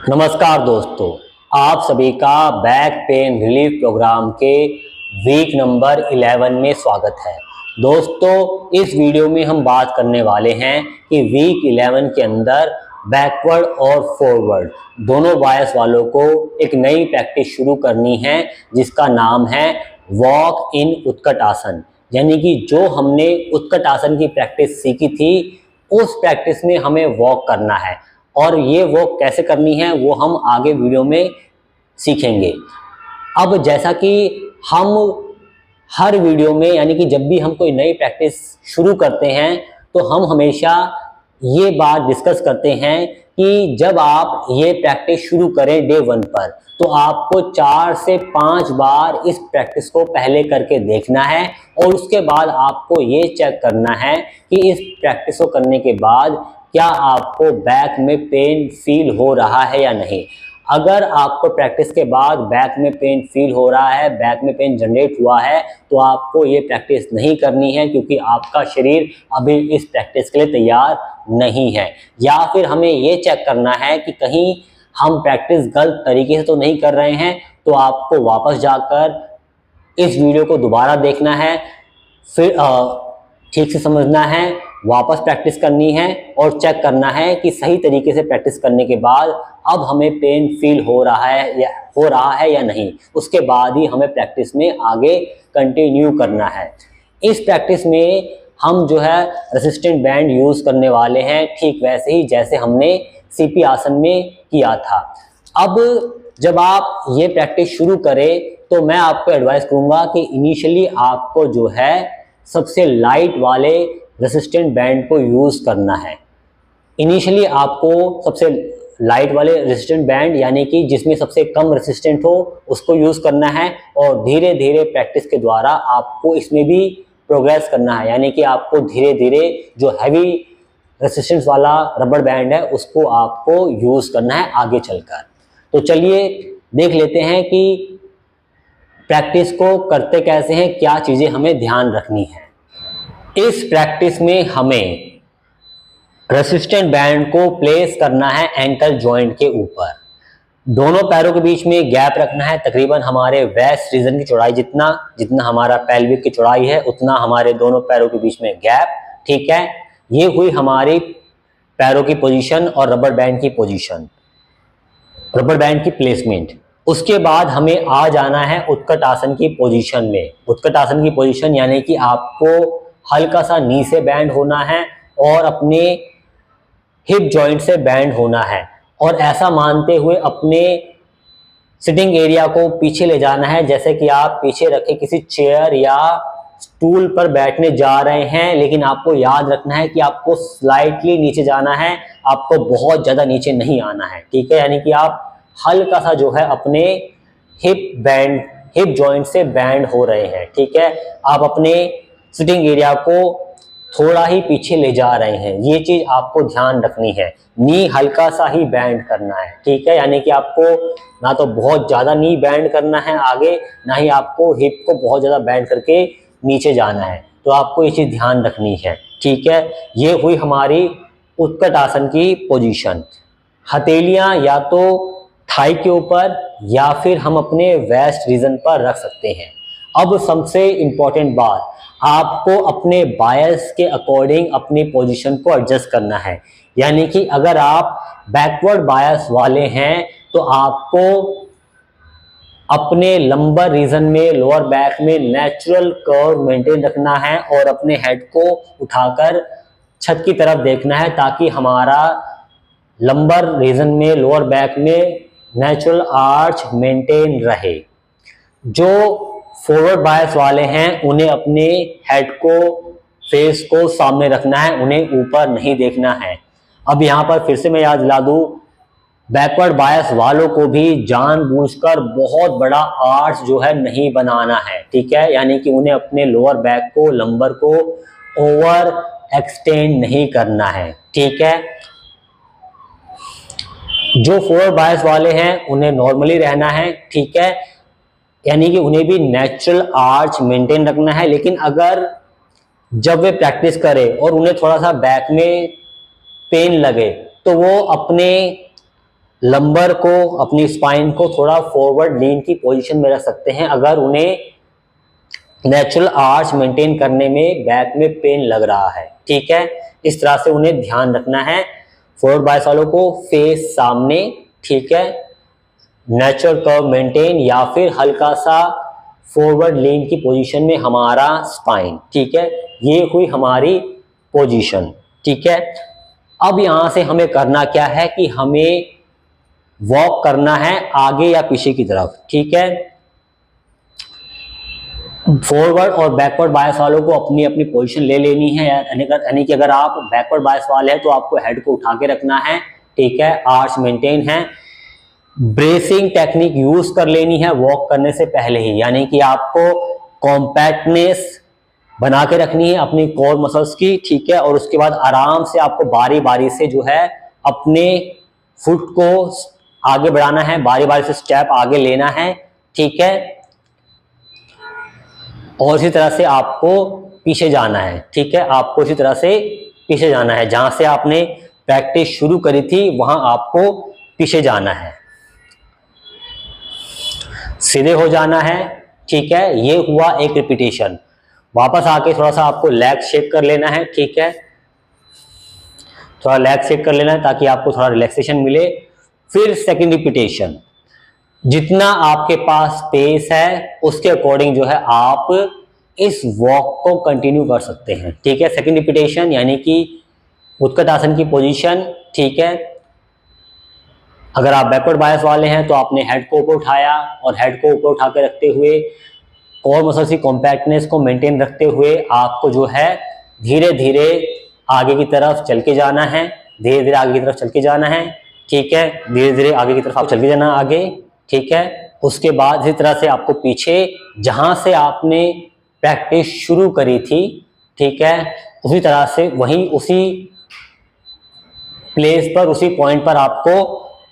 नमस्कार दोस्तों, आप सभी का बैक पेन रिलीफ प्रोग्राम के वीक नंबर 11 में स्वागत है। दोस्तों, इस वीडियो में हम बात करने वाले हैं कि वीक 11 के अंदर बैकवर्ड और फॉरवर्ड दोनों बायस वालों को एक नई प्रैक्टिस शुरू करनी है जिसका नाम है वॉक इन उत्कट आसन। यानी कि जो हमने उत्कट आसन की प्रैक्टिस सीखी थी उस प्रैक्टिस में हमें वॉक करना है और ये वॉक कैसे करनी है वो हम आगे वीडियो में सीखेंगे। अब जैसा कि हम हर वीडियो में यानी कि जब भी हम कोई नई प्रैक्टिस शुरू करते हैं तो हम हमेशा ये बात डिस्कस करते हैं कि जब आप ये प्रैक्टिस शुरू करें डे 1 पर तो आपको 4 से 5 बार इस प्रैक्टिस को पहले करके देखना है और उसके बाद आपको ये चेक करना है कि इस प्रैक्टिस को करने के बाद क्या आपको बैक में पेन फील हो रहा है या नहीं। अगर आपको प्रैक्टिस के बाद बैक में पेन फील हो रहा है, बैक में पेन जनरेट हुआ है, तो आपको ये प्रैक्टिस नहीं करनी है क्योंकि आपका शरीर अभी इस प्रैक्टिस के लिए तैयार नहीं है। या फिर हमें ये चेक करना है कि कहीं हम प्रैक्टिस गलत तरीके से तो नहीं कर रहे हैं, तो आपको वापस जाकर इस वीडियो को दोबारा देखना है, फिर ठीक से समझना है, वापस प्रैक्टिस करनी है और चेक करना है कि सही तरीके से प्रैक्टिस करने के बाद अब हमें पेन फील हो रहा है या नहीं। उसके बाद ही हमें प्रैक्टिस में आगे कंटिन्यू करना है। इस प्रैक्टिस में हम जो है रेसिस्टेंट बैंड यूज़ करने वाले हैं, ठीक वैसे ही जैसे हमने सीपी आसन में किया था। अब जब आप ये प्रैक्टिस शुरू करें तो मैं आपको एडवाइस करूँगा कि इनिशियली आपको जो है सबसे लाइट वाले रेसिस्टेंट बैंड को यूज़ करना है। इनिशियली आपको सबसे लाइट वाले रेसिस्टेंट बैंड यानी कि जिसमें सबसे कम रेसिस्टेंट हो उसको यूज़ करना है और धीरे धीरे प्रैक्टिस के द्वारा आपको इसमें भी प्रोग्रेस करना है। यानी कि आपको धीरे धीरे जो हैवी रेसिस्टेंस वाला रबड़ बैंड है उसको आपको यूज़ करना है आगे चलकर। तो चलिए देख लेते हैं कि प्रैक्टिस को करते कैसे हैं, क्या चीज़ें हमें ध्यान रखनी है। इस प्रैक्टिस में हमें रेसिस्टेंट बैंड को प्लेस करना है एंकल जॉइंट के ऊपर। दोनों पैरों के बीच में गैप रखना है, तकरीबन हमारे वेस्ट रीजन की चौड़ाई जितना हमारा पेल्विक की चौड़ाई है उतना हमारे दोनों पैरों के बीच में गैप। ठीक है, ये हुई हमारी पैरों की पोजीशन और रबर बैंड की पोजीशन, रबर बैंड की प्लेसमेंट। उसके बाद हमें आ जाना है उत्कट आसन की पोजीशन में। उत्कट आसन की पोजीशन यानी कि आपको हल्का सा नी से बैंड होना है और अपने हिप जॉइंट से बैंड होना है और ऐसा मानते हुए अपने सिटिंग एरिया को पीछे ले जाना है, जैसे कि आप पीछे रखे किसी चेयर या स्टूल पर बैठने जा रहे हैं। लेकिन आपको याद रखना है कि आपको स्लाइटली नीचे जाना है, आपको बहुत ज़्यादा नीचे नहीं आना है। ठीक है, यानी कि आप हल्का सा जो है अपने हिप जॉइंट से बैंड हो रहे हैं। ठीक है, आप अपने सिटिंग एरिया को थोड़ा ही पीछे ले जा रहे हैं, ये चीज आपको ध्यान रखनी है। नी हल्का सा ही बैंड करना है। ठीक है, यानी कि आपको ना तो बहुत ज्यादा नी बैंड करना है आगे, ना ही आपको हिप को बहुत ज्यादा बैंड करके नीचे जाना है। तो आपको ये चीज ध्यान रखनी है। ठीक है, ये हुई हमारी उत्कट आसन की पोजीशन। हथेलियां या तो थाई के ऊपर या फिर हम अपने वेस्ट रीजन पर रख सकते हैं। अब सबसे इंपॉर्टेंट बात, आपको अपने बायस के अकॉर्डिंग अपनी पोजीशन को एडजस्ट करना है। यानी कि अगर आप बैकवर्ड बायस वाले हैं तो आपको अपने लंबर रीजन में, लोअर बैक में नेचुरल कर्व मेंटेन रखना है और अपने हेड को उठाकर छत की तरफ देखना है ताकि हमारा लंबर रीजन में, लोअर बैक में नेचुरल आर्च मेंटेन रहे। जो फॉरवर्ड बायस वाले हैं उन्हें अपने हेड को, फेस को सामने रखना है, उन्हें ऊपर नहीं देखना है। अब यहाँ पर फिर से मैं याद दिला दूं, बैकवर्ड बायस वालों को भी जानबूझकर बहुत बड़ा आर्च जो है नहीं बनाना है। ठीक है, यानी कि उन्हें अपने लोअर बैक को, लंबर को ओवर एक्सटेंड नहीं करना है। ठीक है, जो फॉरवर्ड बायस वाले हैं उन्हें नॉर्मली रहना है। ठीक है, यानी कि उन्हें भी नेचुरल आर्च मेंटेन रखना है। लेकिन अगर जब वे प्रैक्टिस करें और उन्हें थोड़ा सा बैक में पेन लगे तो वो अपने लंबर को, अपनी स्पाइन को थोड़ा फॉरवर्ड लीन की पोजीशन में रख सकते हैं अगर उन्हें नेचुरल आर्च मेंटेन करने में बैक में पेन लग रहा है। ठीक है, इस तरह से उन्हें ध्यान रखना है। फॉरवर्ड बायस वालों को फेस सामने, ठीक है, नेचुरल कर्व मेंटेन या फिर हल्का सा फॉरवर्ड लीन की पोजीशन में हमारा स्पाइन। ठीक है, ये हुई हमारी पोजीशन। ठीक है, अब यहां से हमें करना क्या है कि हमें वॉक करना है आगे या पीछे की तरफ। ठीक है, फॉरवर्ड और बैकवर्ड बायस वालों को अपनी अपनी पोजीशन ले लेनी है, यानी कि अगर आप बैकवर्ड बायस वाले हैं तो आपको हेड को उठा के रखना है। ठीक है, आर्च मेंटेन है। ब्रेसिंग टेक्निक यूज कर लेनी है वॉक करने से पहले ही, यानी कि आपको कॉम्पैक्टनेस बना के रखनी है अपनी कोर मसल्स की। ठीक है, और उसके बाद आराम से आपको बारी बारी से जो है अपने फुट को आगे बढ़ाना है, बारी बारी से स्टेप आगे लेना है। ठीक है, और इसी तरह से आपको पीछे जाना है। ठीक है, आपको इसी तरह से पीछे जाना है, जहां से आपने प्रैक्टिस शुरू करी थी वहां आपको पीछे जाना है, सीधे हो जाना है। ठीक है, ये हुआ एक रिपीटेशन। वापस आके थोड़ा सा आपको लेग शेक कर लेना है। ठीक है, थोड़ा लेग शेक कर लेना है ताकि आपको थोड़ा रिलैक्सेशन मिले। फिर सेकंड रिपीटेशन, जितना आपके पास स्पेस है उसके अकॉर्डिंग जो है आप इस वॉक को कंटिन्यू कर सकते हैं। ठीक है, सेकंड रिपीटेशन यानी कि उत्कट आसन की पोजीशन। ठीक है, अगर आप बैकवर्ड बायस वाले हैं तो आपने हेड को ऊपर उठाया और हेड को ऊपर उठा के रखते हुए कोर मसल्स की कॉम्पैक्टनेस को मेंटेन रखते हुए आपको जो है धीरे धीरे आगे की तरफ चल के जाना है, धीरे धीरे आगे की तरफ चल के जाना है। ठीक है, धीरे धीरे आगे की तरफ आप चल के जाना आगे। ठीक है, उसके बाद इसी तरह से आपको पीछे जहां से आपने प्रैक्टिस शुरू करी थी, ठीक है, उसी तरह से वहीं उसी प्लेस पर, उसी पॉइंट पर आपको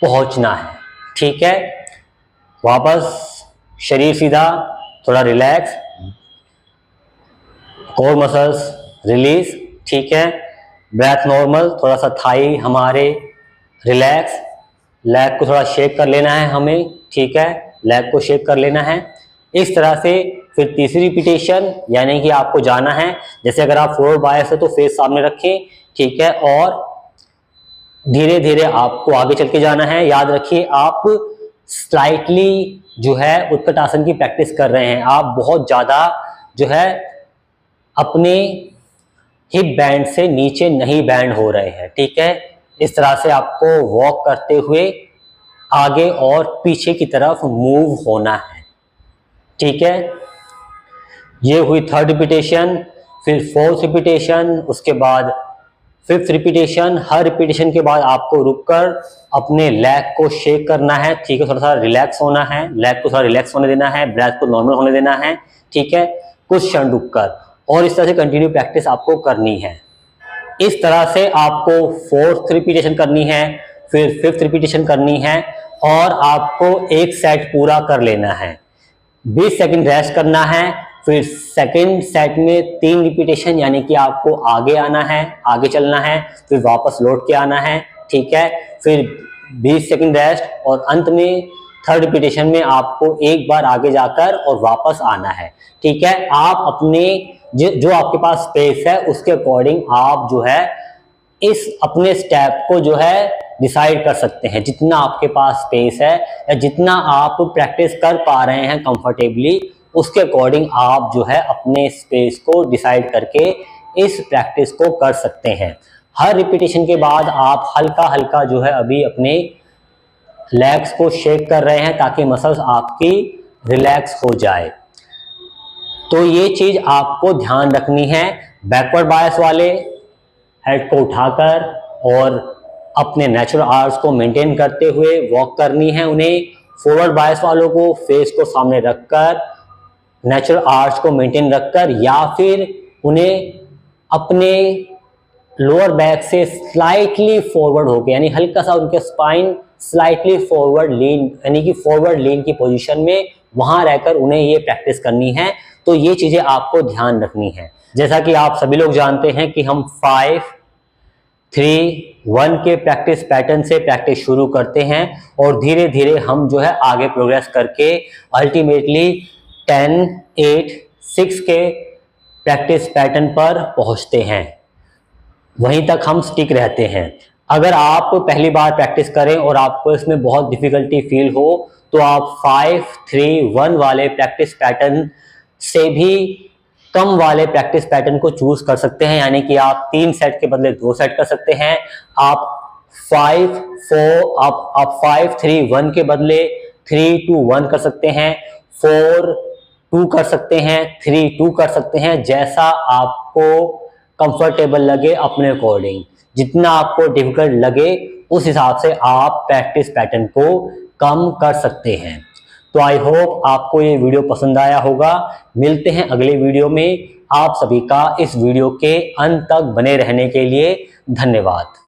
पहुंचना है। ठीक है, वापस शरीर सीधा, थोड़ा रिलैक्स, कोर मसल्स रिलीज। ठीक है, ब्रेथ नॉर्मल, थोड़ा सा थाई हमारे रिलैक्स, लेग को थोड़ा शेक कर लेना है हमें। ठीक है, लेग को शेक कर लेना है। इस तरह से फिर तीसरी रिपीटेशन, यानी कि आपको जाना है, जैसे अगर आप फॉरवर्ड बायस है तो फेस सामने रखें। ठीक है, और धीरे धीरे आपको आगे चल के जाना है। याद रखिए आप स्लाइटली जो है उत्कट आसन की प्रैक्टिस कर रहे हैं, आप बहुत ज्यादा जो है अपने हिप बैंड से नीचे नहीं बैंड हो रहे हैं। ठीक है, इस तरह से आपको वॉक करते हुए आगे और पीछे की तरफ मूव होना है। ठीक है, ये हुई थर्ड रिपीटेशन। फिर फोर्थ रिपीटेशन, उसके बाद फिफ्थ रिपीटेशन। हर रिपीटेशन के बाद आपको रुककर अपने लेग को शेक करना है। ठीक है, थोड़ा सा रिलैक्स होना है, लेग को थोड़ा रिलैक्स होने देना है, ब्रेथ को नॉर्मल होने देना है। ठीक है, कुछ क्षण रुककर, और इस तरह से कंटिन्यू प्रैक्टिस आपको करनी है। इस तरह से आपको फोर्थ रिपीटेशन करनी है, फिर फिफ्थ रिपीटेशन करनी है, और आपको एक सेट पूरा कर लेना है। 20 सेकंड रेस्ट करना है। फिर सेकंड सेट में 3 रिपीटेशन, यानी कि आपको आगे आना है, आगे चलना है, फिर वापस लौट के आना है। ठीक है, फिर 20 सेकंड रेस्ट, और अंत में थर्ड रिपीटेशन में आपको एक बार आगे जाकर और वापस आना है। ठीक है, आप अपने जो आपके पास स्पेस है उसके अकॉर्डिंग आप जो है इस अपने स्टेप को जो है डिसाइड कर सकते हैं। जितना आपके पास स्पेस है या जितना आप प्रैक्टिस कर पा रहे हैं कंफर्टेबली, उसके अकॉर्डिंग आप जो है अपने स्पेस को डिसाइड करके इस प्रैक्टिस को कर सकते हैं। हर रिपीटेशन के बाद आप हल्का हल्का जो है अभी अपने लेग्स को शेक कर रहे हैं ताकि मसल्स आपकी रिलैक्स हो जाए। तो ये चीज आपको ध्यान रखनी है। बैकवर्ड बायस वाले हेड को उठाकर और अपने नेचुरल आर्च को मेंटेन करते हुए वॉक करनी है उन्हें। फॉरवर्ड बायस वालों को फेस को सामने रखकर, नेचुरल आर्च को मेंटेन रखकर, या फिर उन्हें अपने लोअर बैक से स्लाइटली फॉरवर्ड होकर, यानी हल्का सा उनके स्पाइन स्लाइटली फॉरवर्ड लीन, यानी कि फॉरवर्ड लीन की पोजीशन में वहां रहकर उन्हें ये प्रैक्टिस करनी है। तो ये चीजें आपको ध्यान रखनी है। जैसा कि आप सभी लोग जानते हैं कि हम 5, 3-1 के प्रैक्टिस पैटर्न से प्रैक्टिस शुरू करते हैं और धीरे धीरे हम जो है आगे प्रोग्रेस करके अल्टीमेटली 10-8-6 के प्रैक्टिस पैटर्न पर पहुंचते हैं। वहीं तक हम स्टिक रहते हैं। अगर आप पहली बार प्रैक्टिस करें और आपको इसमें बहुत डिफिकल्टी फील हो तो आप 5-3-1 वाले प्रैक्टिस पैटर्न से भी कम वाले प्रैक्टिस पैटर्न को चूज कर सकते हैं, यानी कि आप 3 सेट के बदले 2 सेट कर सकते हैं। आप 5-3-1 के बदले 3-2-1 कर सकते हैं, 4-2 कर सकते हैं, 3-2 कर सकते हैं, जैसा आपको कंफर्टेबल लगे अपने अकॉर्डिंग। जितना आपको डिफिकल्ट लगे उस हिसाब से आप प्रैक्टिस पैटर्न को कम कर सकते हैं। तो आई होप आपको ये वीडियो पसंद आया होगा। मिलते हैं अगले वीडियो में। आप सभी का इस वीडियो के अंत तक बने रहने के लिए धन्यवाद।